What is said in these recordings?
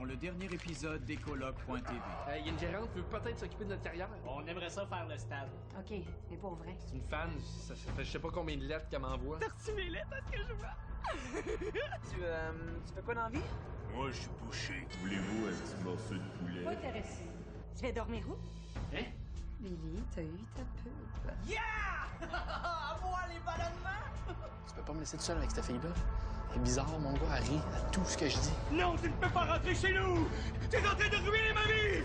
le dernier épisode d'Écologue.tv. Il y a une gérante qui veut peut-être s'occuper de notre carrière. On aimerait ça faire le stade. OK, mais pour vrai. C'est une fan, ça fait je sais pas combien de lettres qu'elle m'envoie. T'as reçu mes lettres, est-ce que je vois? Tu fais quoi dans la vie? Moi, je suis bouché. Voulez-vous un petit morceau de poulet? Pas intéressé. Tu vais dormir où? Hein? Billy, t'as eu ta pub. Yeah! À moi, les ballonnements! Tu peux pas me laisser tout seul avec cette fille-là? Elle est bizarre, mon gars, elle rit à tout ce que je dis. Non, tu ne peux pas rentrer chez nous! T'es en train de ruiner ma vie!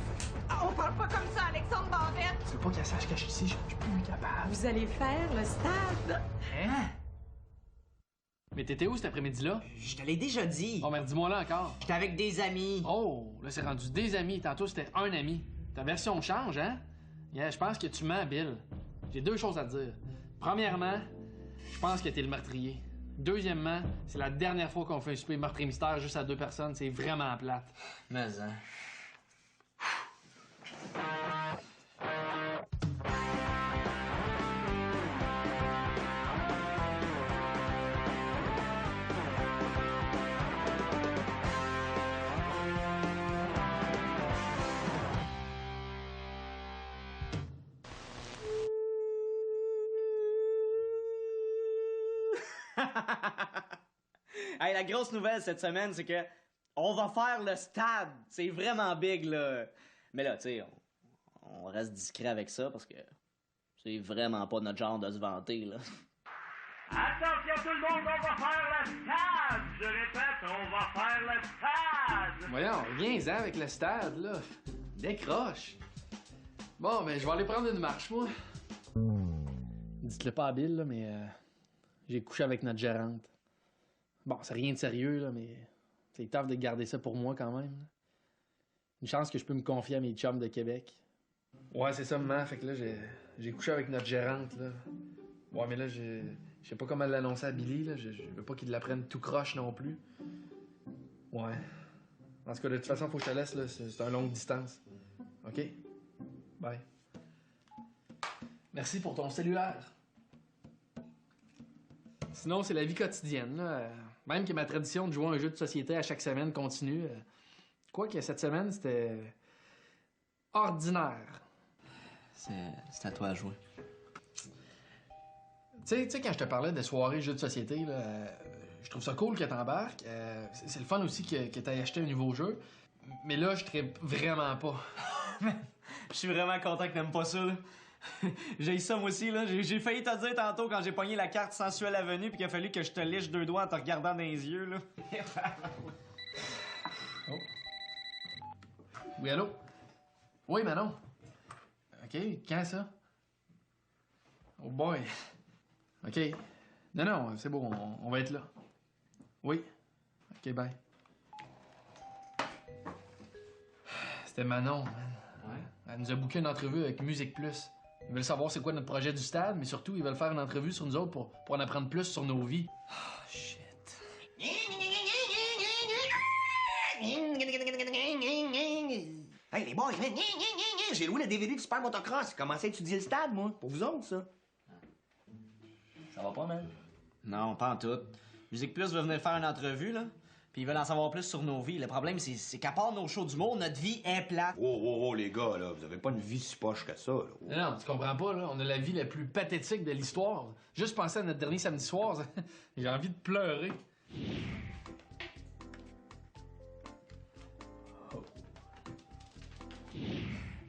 Ah, on parle pas comme ça, Alexandre Barrette! Tu veux pas qu'elle sache que je suis ici? Je suis plus capable. Vous allez faire le stade? Hein? Mais t'étais où cet après-midi-là? Je te l'ai déjà dit. Oh, mais dis-moi là encore. J'étais avec des amis. Oh, là, c'est rendu des amis. Tantôt, c'était un ami. Ta version change, hein? Yeah, je pense que tu mens, Bill. J'ai deux choses à te dire. Premièrement, je pense que t'es le meurtrier. Deuxièmement, c'est la dernière fois qu'on fait un souper meurtrier mystère juste à deux personnes. C'est vraiment plate. Mais hein. Hey, la grosse nouvelle cette semaine, c'est que on va faire le stade. C'est vraiment big, là. Mais là, tu sais, on reste discret avec ça parce que c'est vraiment pas notre genre de se vanter, là. Attention tout le monde, on va faire le stade! Je répète, on va faire le stade! Voyons, viens-en avec le stade, là. Décroche. Bon, ben, je vais aller prendre une marche, moi. Dites-le pas à Bill, là, mais j'ai couché avec notre gérante. Bon, c'est rien de sérieux, là, mais c'est tough de garder ça pour moi quand même. Une chance que je peux me confier à mes chums de Québec. Ouais, c'est ça, maman. Fait que là, j'ai couché avec notre gérante, là. Ouais, mais là, je sais pas comment l'annoncer à Billy, là. Je veux pas qu'il l'apprenne tout croche non plus. Ouais. En tout cas, de toute façon, faut que je te laisse, là. C'est un longue distance. OK? Bye. Merci pour ton cellulaire. Sinon, c'est la vie quotidienne, là. Même que ma tradition de jouer à un jeu de société à chaque semaine continue. Quoique cette semaine, c'était ordinaire. C'est à toi à jouer. Tu sais, quand je te parlais de soirées jeux de société, là, je trouve ça cool que t'embarques. C'est le fun aussi que t'aies acheté un nouveau jeu. Mais là, je trippe vraiment pas. Je suis vraiment content que t'aimes pas ça, là. J'ai eu ça, moi aussi, là. J'ai failli te dire tantôt quand j'ai pogné la carte sensuelle avenue puis qu'il a fallu que je te liche deux doigts en te regardant dans les yeux, là. Oh. Oui, allô? Oui, Manon. OK, quand ça? Oh boy. OK. Non, c'est bon, on va être là. Oui. OK, bye. C'était Manon, man. Ouais. Elle nous a booké une entrevue avec Musique Plus. Ils veulent savoir c'est quoi notre projet du stade, mais surtout, ils veulent faire une entrevue sur nous autres pour en apprendre plus sur nos vies. Oh, shit. Hey, les boys, j'ai loué le DVD du Super Motocross. Commencé à étudier le stade, moi. Pour vous autres, ça. Ça va pas, man? Non, pas en tout. Musique Plus veut venir faire une entrevue, là. Puis ils veulent en savoir plus sur nos vies. Le problème, c'est qu'à part nos shows d'humour, notre vie est plate. Oh, les gars, là, vous avez pas une vie si poche que ça, là. Non, tu comprends pas, là. On a la vie la plus pathétique de l'histoire. Juste penser à notre dernier samedi soir, j'ai envie de pleurer.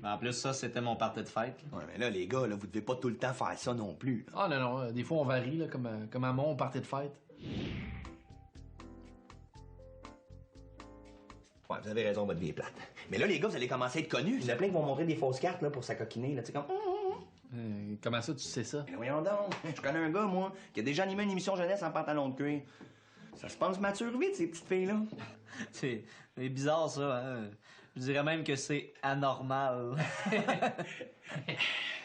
En plus, ça, c'était mon party de fête. Ouais, mais là, les gars, là, vous devez pas tout le temps faire ça non plus, là. Ah non, des fois on varie, là, comme à mon party de fête. Ouais, vous avez raison, votre vie est plate. Mais là, les gars, vous allez commencer à être connus. Il y en a plein qui vont montrer des fausses cartes, là, pour s'acoquiner, là, tu sais, comme... Comment ça, tu sais ça? Mais voyons donc, je connais un gars, moi, qui a déjà animé une émission jeunesse en pantalon de cuir. Ça se pense mature vite, ces petites filles-là. C'est bizarre, ça, hein? Je dirais même que c'est anormal.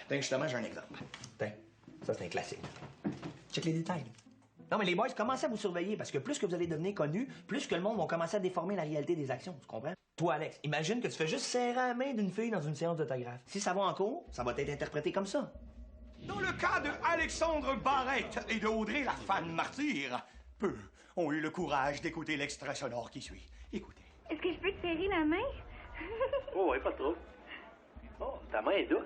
Tiens, justement, j'ai un exemple. Tiens, ça, c'est un classique. Check les détails. Non, mais les boys, commencez à vous surveiller, parce que plus que vous allez devenir connus, plus que le monde va commencer à déformer la réalité des actions, tu comprends? Toi, Alex, imagine que tu fais juste serrer la main d'une fille dans une séance d'autographe. Si ça va en cours, ça va être interprété comme ça. Dans le cas de Alexandre Barrette et de Audrey la fan martyre, peu ont eu le courage d'écouter l'extrait sonore qui suit. Écoutez. Est-ce que je peux te serrer la main? Oh, ouais, pas trop. Oh, ta main est douce.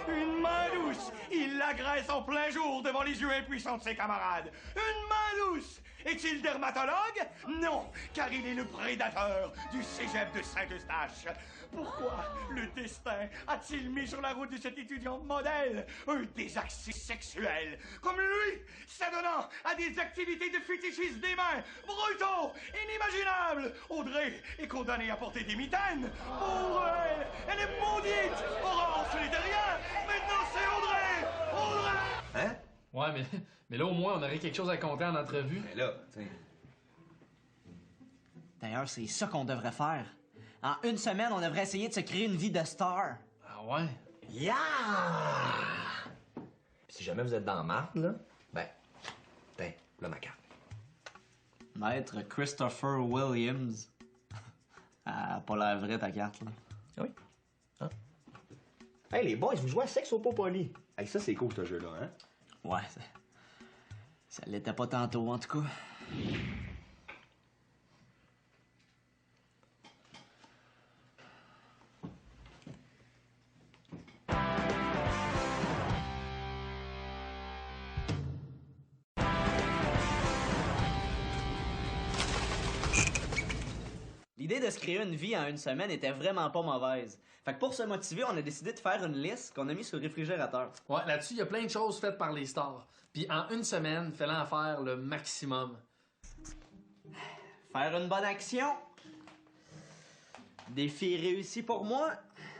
Une main douce! Il l'agresse en plein jour devant les yeux impuissants de ses camarades. Une main douce! Est-il dermatologue? Non, car il est le prédateur du cégep de Saint-Eustache. Pourquoi le destin a-t-il mis sur la route de cet étudiant modèle un désaxé sexuel, comme lui, s'adonnant à des activités de fétichisme des mains, brutaux, inimaginables? Audrey est condamnée à porter des mitaines. Pour elle, elle est maudite. Aurore, ce n'était rien. Maintenant, c'est Audrey. Audrey! Hein? Ouais, mais là, au moins, on aurait quelque chose à compter en entrevue. Mais là, tu sais. D'ailleurs, c'est ça qu'on devrait faire. En une semaine, on devrait essayer de se créer une vie de star. Ah ouais? Yeah! Puis si jamais vous êtes dans la marde, là, ben, tiens, là, ma carte. Maître Christopher Williams. Ah, pas l'air vrai ta carte, là. Oui. Hein? Hey, les boys, vous jouez à sexe au pot poli. Hey, ça, c'est cool, ce jeu-là, hein? Ouais, ça l'était pas tantôt, en tout cas. L'idée de se créer une vie en une semaine était vraiment pas mauvaise. Fait que pour se motiver, on a décidé de faire une liste qu'on a mis sur le réfrigérateur. Ouais, là-dessus, il y a plein de choses faites par les stars. Puis en une semaine, fallait en faire le maximum. Faire une bonne action. Défi réussi pour moi.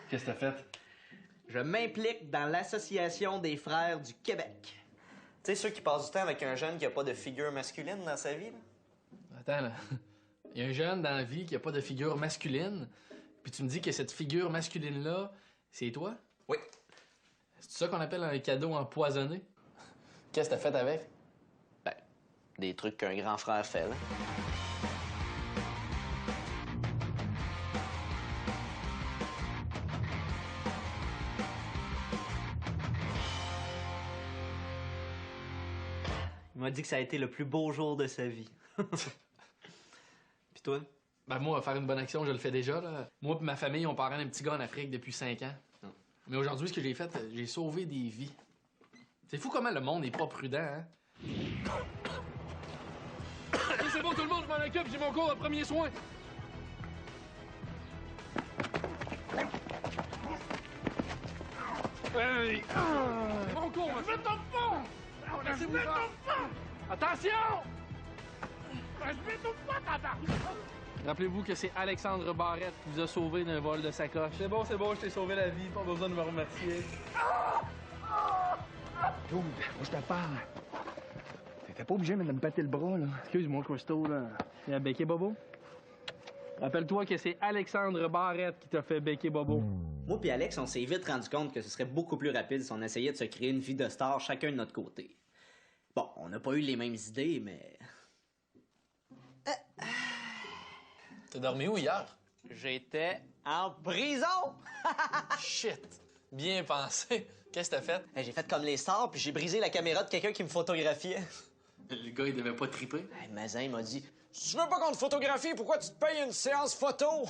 Qu'est-ce que t'as fait? Je m'implique dans l'Association des frères du Québec. Tu sais, ceux qui passent du temps avec un jeune qui a pas de figure masculine dans sa vie, là? Attends, là. Il y a un jeune dans la vie qui a pas de figure masculine, puis tu me dis que cette figure masculine-là, c'est toi? Oui. C'est ça qu'on appelle un cadeau empoisonné? Qu'est-ce que t'as fait avec? Ben, des trucs qu'un grand frère fait, là. Il m'a dit que ça a été le plus beau jour de sa vie. Puis toi? Ben moi, faire une bonne action, je le fais déjà, là. Moi et ma famille, on parraine un petit gars en Afrique depuis 5 ans. Mais aujourd'hui, ce que j'ai fait, j'ai sauvé des vies. C'est fou comment le monde n'est pas prudent, hein? C'est bon, tout le monde, je m'en occupe, j'ai mon cours de premier soin. Hey! Mon cours, je vais ton fond! Je vais ton fond! Attention! Je vais ton fond, tata! Rappelez-vous que c'est Alexandre Barrette qui vous a sauvé d'un vol de sacoche. C'est bon, je t'ai sauvé la vie, pas besoin de me remercier. Dude, moi je te parle. T'étais pas obligé de me péter le bras, là. Excuse-moi, Christo, là. Il y a Becky Bobo. Rappelle-toi que c'est Alexandre Barrette qui t'a fait Becky Bobo. Moi puis Alex, on s'est vite rendu compte que ce serait beaucoup plus rapide si on essayait de se créer une vie de star chacun de notre côté. Bon, on n'a pas eu les mêmes idées, mais... T'as dormi où hier? J'étais en prison! Shit! Bien pensé. Qu'est-ce que t'as fait? J'ai fait comme les stars, puis j'ai brisé la caméra de quelqu'un qui me photographiait. Le gars, il devait pas triper. Mazin, il m'a dit « Si tu veux pas qu'on te photographie, pourquoi tu te payes une séance photo? »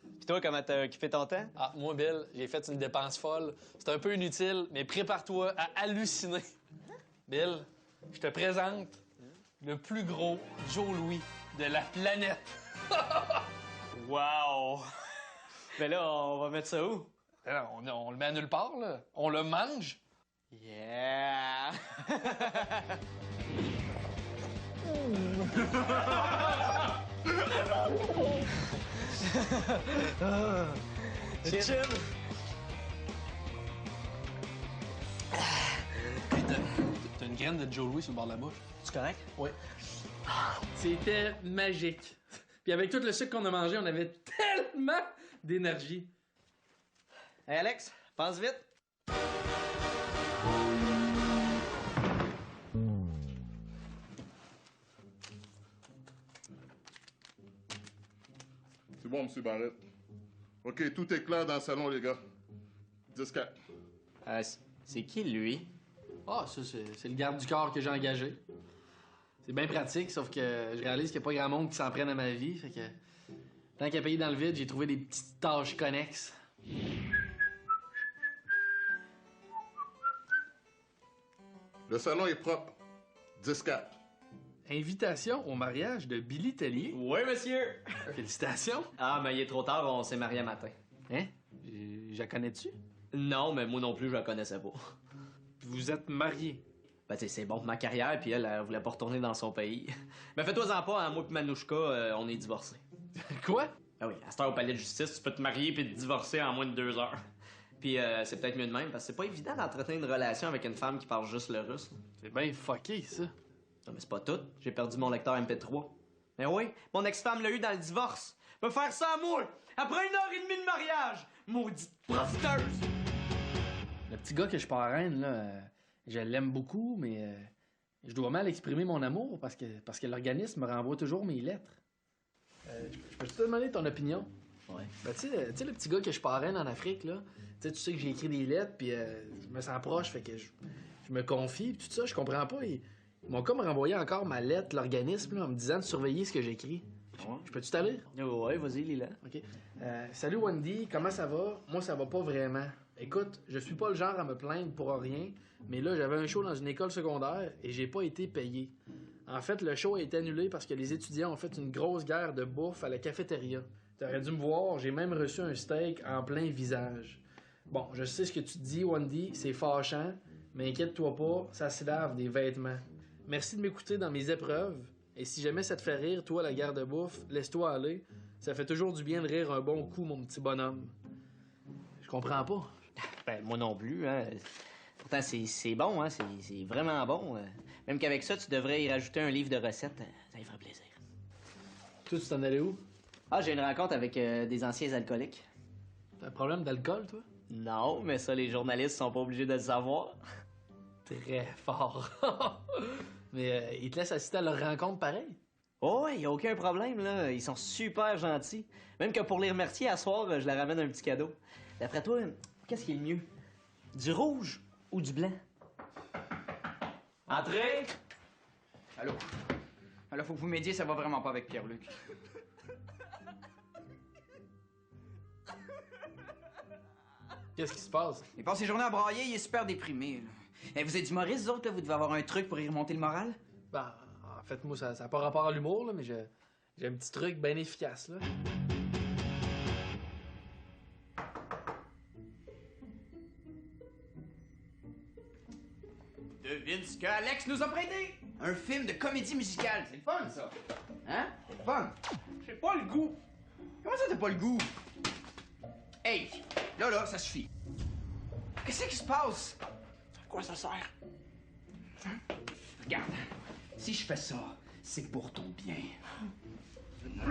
Puis toi, comment t'as occupé ton temps? Ah, moi, Bill, j'ai fait une dépense folle. C'est un peu inutile, mais prépare-toi à halluciner. Bill, je te présente le plus gros Joe Louis de la planète. Wow! Mais là, on va mettre ça où? Alors, on le met à nulle part, là. On le mange. Yeah! Chill! T'as une graine de Joe Louis sur le bord de la bouche. Tu correct? Oui. C'était magique. Puis avec tout le sucre qu'on a mangé, on avait tellement d'énergie. Hey Alex, pense vite! C'est bon, M. Barrette. OK, tout est clair dans le salon, les gars. 10-4. C'est qui, lui? Ah, ça, c'est le garde du corps que j'ai engagé. C'est bien pratique, sauf que je réalise qu'il n'y a pas grand monde qui s'en prenne à ma vie, fait que... Tant qu'à payer dans le vide, j'ai trouvé des petites tâches connexes. Le salon est propre. 10-4. Invitation au mariage de Billy Tellier. Oui, monsieur! Félicitations. Ah, mais il est trop tard, on s'est mariés un matin. Hein? Je la connais-tu? Non, mais moi non plus, je la connaissais pas. Puis vous êtes mariés. Ben, tu sais, c'est bon pour ma carrière, puis elle voulait pas retourner dans son pays. Mais fais-toi-en pas, hein, moi et Manouchka, on est divorcés. Quoi? Ah oui, à cette heure au palais de justice, tu peux te marier puis te divorcer en moins de 2 heures. Puis c'est peut-être mieux de même, parce que c'est pas évident d'entretenir une relation avec une femme qui parle juste le russe. C'est bien fucké, ça. Non, mais c'est pas tout. J'ai perdu mon lecteur MP3. Mais oui, mon ex-femme l'a eu dans le divorce. Va faire ça à moi, après 1h30 de mariage! Maudite profiteuse! Le petit gars que je parraine, là, je l'aime beaucoup, mais je dois mal exprimer mon amour parce que l'organisme me renvoie toujours mes lettres. Je peux te demander ton opinion? Ouais. Ben, tu sais, le petit gars que je parraine en Afrique, là, tu sais que j'ai écrit des lettres, puis je me sens proche, fait que je me confie, puis tout ça, je comprends pas. Ils m'ont comme renvoyé encore ma lettre, l'organisme, là, en me disant de surveiller ce que j'écris. Je peux-tu t'aller? Ouais, vas-y, Lila. OK. Salut Wendy, comment ça va? Moi, ça va pas vraiment. Écoute, je suis pas le genre à me plaindre pour rien, mais là, j'avais un show dans une école secondaire et j'ai pas été payé. En fait, le show a été annulé parce que les étudiants ont fait une grosse guerre de bouffe à la cafétéria. T'aurais dû me voir, j'ai même reçu un steak en plein visage. Bon, je sais ce que tu te dis, Wendy, c'est fâchant, mais inquiète-toi pas, ça se lave des vêtements. Merci de m'écouter dans mes épreuves, et si jamais ça te fait rire, toi, la guerre de bouffe, laisse-toi aller. Ça fait toujours du bien de rire un bon coup, mon petit bonhomme. Je comprends pas. Ben, moi non plus, hein. Pourtant, c'est bon, hein. C'est vraiment bon. Même qu'avec ça, tu devrais y rajouter un livre de recettes. Ça y ferait plaisir. Toi, tu t'en allais où? Ah, j'ai une rencontre avec des anciens alcooliques. T'as un problème d'alcool, toi? Non, mais ça, les journalistes sont pas obligés de le savoir. Très fort. Mais ils te laissent assister à leur rencontre pareil? Oh, ouais, y a aucun problème, là. Ils sont super gentils. Même que pour les remercier, à soir, je leur ramène un petit cadeau. D'après toi, qu'est-ce qui est le mieux? Du rouge ou du blanc? Entrez! Allô? Alors, faut que vous m'aidiez, ça va vraiment pas avec Pierre-Luc. Qu'est-ce qui se passe? Il passe ses journées à brailler, il est super déprimé. Là. Eh, vous êtes humoristes, vous autres, là? Vous devez avoir un truc pour y remonter le moral? Ben, en fait, moi, ça n'a pas rapport à l'humour, là, mais j'ai un petit truc bien efficace, là. Devine ce que Alex nous a prêté! Un film de comédie musicale. C'est le fun, ça! Hein? C'est le fun! J'ai pas le goût! Comment ça, t'as pas le goût? Hey! Là, ça suffit. Qu'est-ce qui se passe? À quoi ça sert? Hein? Regarde, si je fais ça, c'est pour ton bien. Non?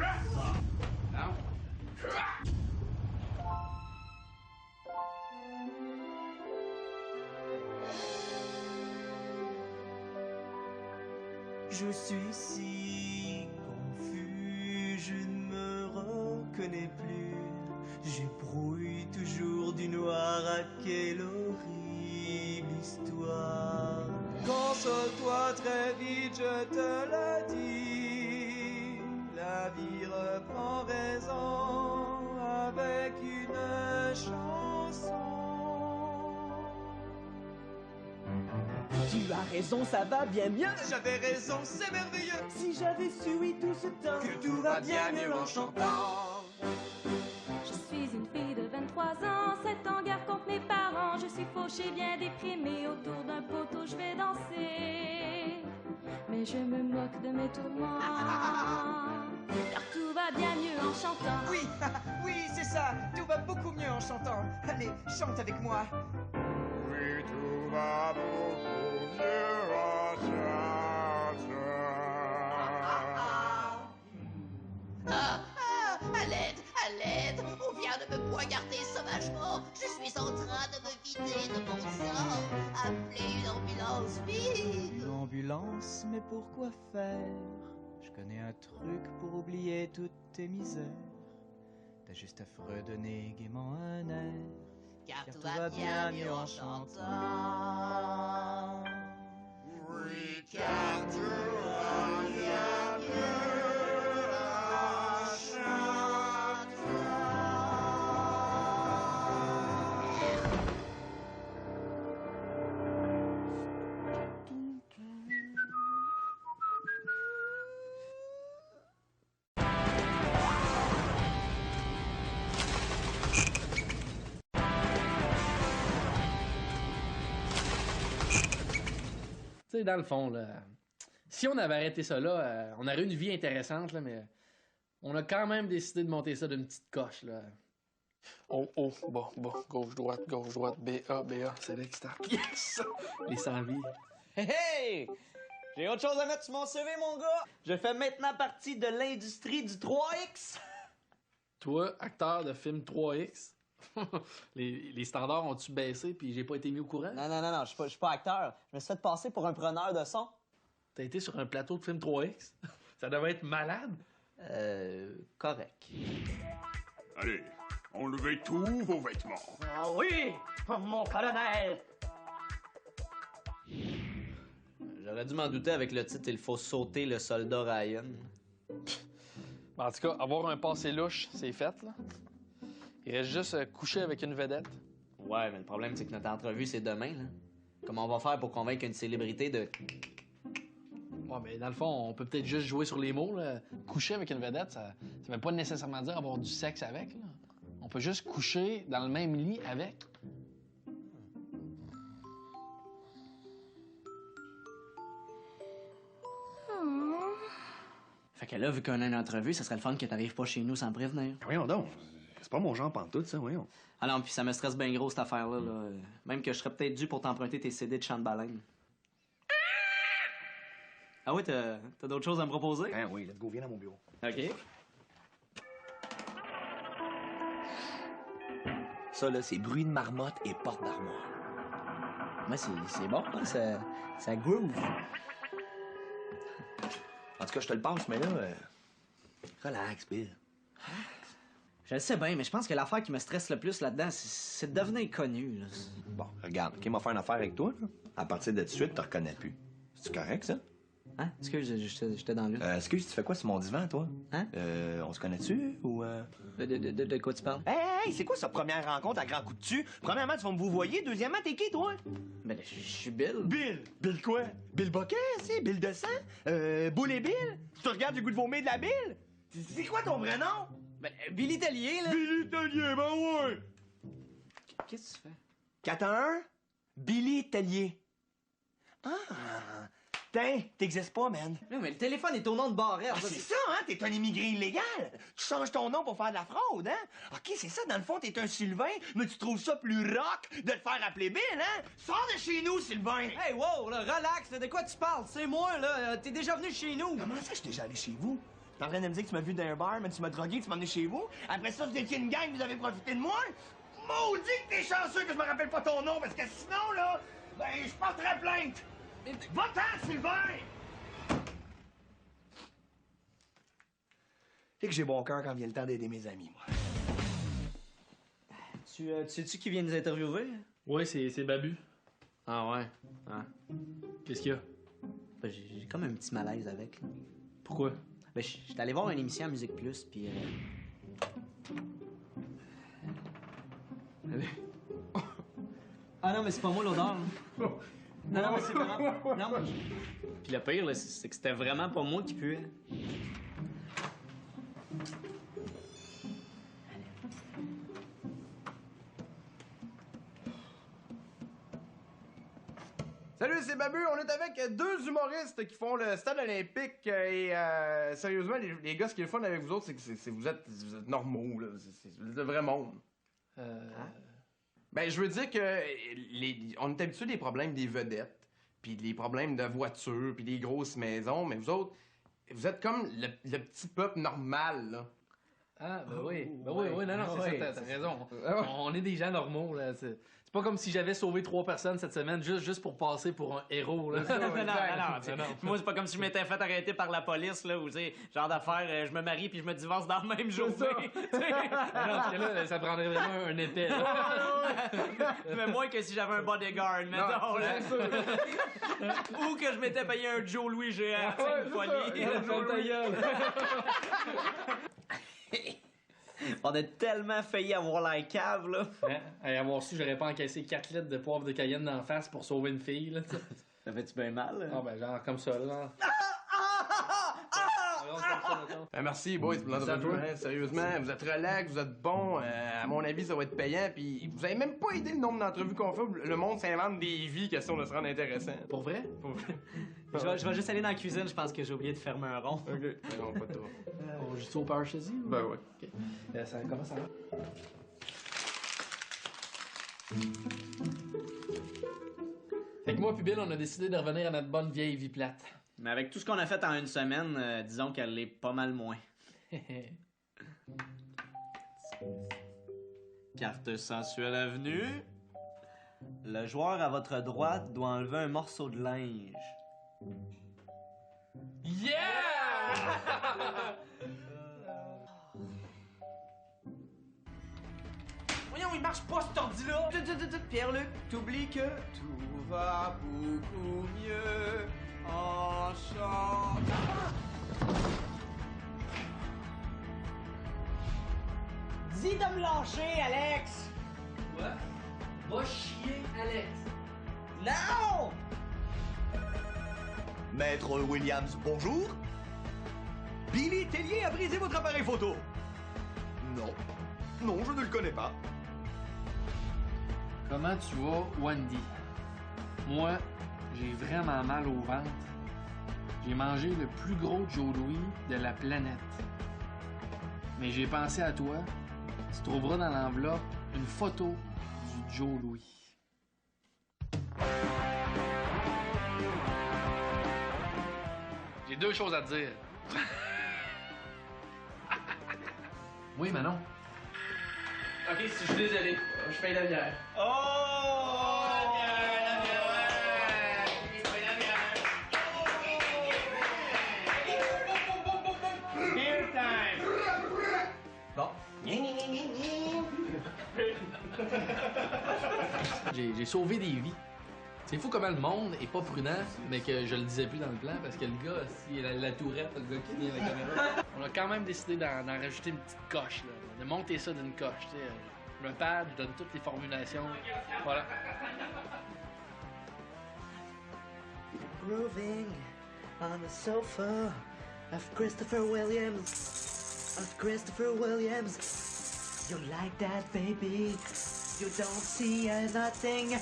Je suis si confus, je ne me reconnais plus. J'ébrouille toujours du noir à quelle horrible histoire. Console-toi très vite, je te le dis. La vie reprend raison avec une chanson. Tu as raison, ça va bien mieux. J'avais raison, c'est merveilleux. Si j'avais su, oui, tout ce temps, que tout va bien mieux en chantant. Je suis une fille de 23 ans, 7 ans guerre contre mes parents. Je suis fauchée, bien déprimée, autour d'un poteau je vais danser. Mais je me moque de mes tourments, car tout va bien mieux en chantant. Oui, oui, c'est ça, tout va beaucoup mieux en chantant. Allez, chante avec moi. Oui, tout va beaucoup mieux en chantant. À l'aide, à l'aide, on vient de me poignarder sauvagement. Je suis en train de me vider de mon sang. Appelez une ambulance, vite. Une ambulance, mais pourquoi faire? Je connais un truc pour oublier toutes tes misères. T'as juste à fredonner gaiement un air. Car tout va bien mieux en chantant. Oui, car tout va sais, dans le fond, là, si on avait arrêté ça là, on aurait eu une vie intéressante, là, mais on a quand même décidé de monter ça d'une petite coche, là. Oh, bas, gauche, droite, BA, select, start. Yes! Les 100 vies. Hey! J'ai autre chose à mettre sur mon CV, mon gars! Je fais maintenant partie de l'industrie du 3X! Toi, acteur de film 3X, les standards ont-tu baissé puis j'ai pas été mis au courant? Non, je suis pas acteur. Je me suis fait passer pour un preneur de son. T'as été sur un plateau de film 3X? Ça devait être malade? Correct. Allez, enlevez tous vos vêtements. Ah oui, mon colonel. J'aurais dû m'en douter avec le titre « Il faut sauter le soldat Ryan ». En tout cas, avoir un passé louche, c'est fait, là. Il reste juste coucher avec une vedette. Ouais, mais le problème, c'est que notre entrevue, c'est demain, là. Comment on va faire pour convaincre une célébrité de... Ouais, mais dans le fond, on peut peut-être juste jouer sur les mots, là. Coucher avec une vedette, ça veut pas nécessairement dire avoir du sexe avec, là. On peut juste coucher dans le même lit avec. Fait que là, vu qu'on a une entrevue, ça serait le fun que t'arrives pas chez nous sans prévenir. Voyons donc. C'est pas mon genre pantoute, ça, voyons. Ah non, puis ça me stresse bien gros, cette affaire-là. Là. Même que je serais peut-être dû pour t'emprunter tes CD de chant de baleine. Ah oui, t'as d'autres choses à me proposer? Ben oui, let's go, viens dans mon bureau. OK. Ça, là, c'est bruit de marmotte et porte d'armoire. Moi, c'est bon, hein, ça groove. En tout cas, je te le passe, mais là, relax, Bill. Je le sais bien, mais je pense que l'affaire qui me stresse le plus là-dedans, c'est de devenir connu. Là. Bon, regarde, qui m'a fait une affaire avec toi, là? À partir de tout de suite, te reconnais plus. C'est correct, ça? Hein? Excuse, j'étais dans le... Excuse, tu fais quoi sur mon divan, toi? Hein? On se connaît-tu, ou... De quoi tu parles? Hey, c'est quoi sa première rencontre à grand coup de dessus? Premièrement, tu vas me vous voyer. Deuxièmement, t'es qui, toi? Ben, je suis Bill. Bill? Bill quoi? Bill Boquet, c'est? Bill de sang? Boule et Bill? Tu te regardes du goût de vomir de la Bill? C'est quoi ton vrai nom? Ben, Billy Tellier, là. Billy Tellier, ben ouais! Qu'est-ce que tu fais? 411? Billy Tellier. Ah! Tiens, t'existes pas, man. Non, mais le téléphone est au nom de Barrette. Ah, c'est ça, hein? T'es un immigré illégal. Tu changes ton nom pour faire de la fraude, hein? OK, c'est ça, dans le fond, t'es un Sylvain, mais tu trouves ça plus rock de te faire appeler Bill, hein? Sors de chez nous, Sylvain! Hey, wow, là, relax, là, de quoi tu parles? C'est moi, là, t'es déjà venu chez nous. Comment ça, je suis déjà allé chez vous? T'es en train de me dire que tu m'as vu dans un bar, mais tu m'as drogué, tu m'as emmené chez vous? Après ça, vous étiez une gang, vous avez profité de moi? Maudit que t'es chanceux que je me rappelle pas ton nom, parce que sinon, là, ben, je porterais plainte! Va-t'en, Sylvain! Et que j'ai bon cœur quand vient le temps d'aider mes amis, moi. Tu sais-tu qui vient nous interviewer? Oui, c'est Babu. Ah ouais? Ah. Qu'est-ce qu'il y a? Ben, j'ai comme un petit malaise avec. Là. Pourquoi? Ben, j'étais allé voir une émission à Musique Plus, puis... Ah non, mais c'est pas moi l'odeur. Non, mais c'est vraiment... Non, mais... Puis le pire, là, c'est que c'était vraiment pas moi qui puais. Salut, c'est Babu. On est avec deux humoristes qui font le stade olympique. Et sérieusement, les gars, ce qui est le fun avec vous autres, c'est que vous êtes normaux. Là. Vous êtes le vrai monde. Ben, je veux dire que on est habitué des problèmes des vedettes, puis des problèmes de voitures, puis des grosses maisons, mais vous autres, vous êtes comme le petit peuple normal, là. Ah, ben oui. Ben oui, non, c'est ça, t'as raison. On est des gens normaux, là. C'est pas comme si j'avais sauvé 3 personnes cette semaine juste pour passer pour un héros, là. non. Moi, c'est pas comme si je m'étais fait arrêter par la police, là, où, tu sais, genre d'affaire, je me marie puis je me divorce dans la même journée. Non, parce que là, ça prendrait vraiment un épée, là. Mais moins que si j'avais un bodyguard, mettons, là. Ou que je m'étais payé un Joe Louis géant, une folie. On a tellement failli avoir la cave, là. Hein? Avoir su, j'aurais pas encaissé 4 litres de poivre de Cayenne d'en face pour sauver une fille, là. Ça fait-tu bien mal, là? Ah, ben, genre, comme ça, là. Merci, boys, pour l'entrevue. Hein, sérieusement, vous êtes relax, vous êtes bons. À mon avis, ça va être payant. Puis vous avez même pas aidé le nombre d'entrevues qu'on fait. Le monde s'invente des vies question de se rendre intéressant. Pour vrai? Pour vrai. Je vais juste aller dans la cuisine, je pense que j'ai oublié de fermer un rond. OK. Non, pas de trop. On joue au Power Chassis? Ben ouais. OK. Comment ça va? Fait que moi puis Bill, on a décidé de revenir à notre bonne vieille vie plate. Mais avec tout ce qu'on a fait en une semaine, disons qu'elle l'est pas mal moins. Carte sensuelle avenue. Le joueur à votre droite doit enlever un morceau de linge. Yeah! Voyons, il marche pas cet ordi-là! Pierre-Luc, t'oublies que tout va beaucoup mieux en chantant. Dis de me lâcher, Alex! Quoi? Va chier, Alex! Non! Maître Williams, bonjour. Billy Tellier a brisé votre appareil photo. Non. Non, je ne le connais pas. Comment tu vas, Wendy? Moi, j'ai vraiment mal au ventre. J'ai mangé le plus gros Joe Louis de la planète. Mais j'ai pensé à toi. Tu trouveras dans l'enveloppe une photo du Joe Louis. J'ai deux choses à te dire. Oui, Manon. Ok, si je suis désolé, je paye la bière. Oh! La bière, Beer time! Bon. J'ai sauvé des vies. C'est fou comment le monde est pas prudent, mais que je le disais plus dans le plan parce que le gars, il a la tourette, le gars qui tient la caméra. On a quand même décidé d'en rajouter une petite coche, là. De monter ça d'une coche, tu sais. Je me pad, je donne toutes les formulations. Voilà. Grooving on the sofa of Christopher Williams. Of Christopher Williams. You like that, baby? You don't see nothing.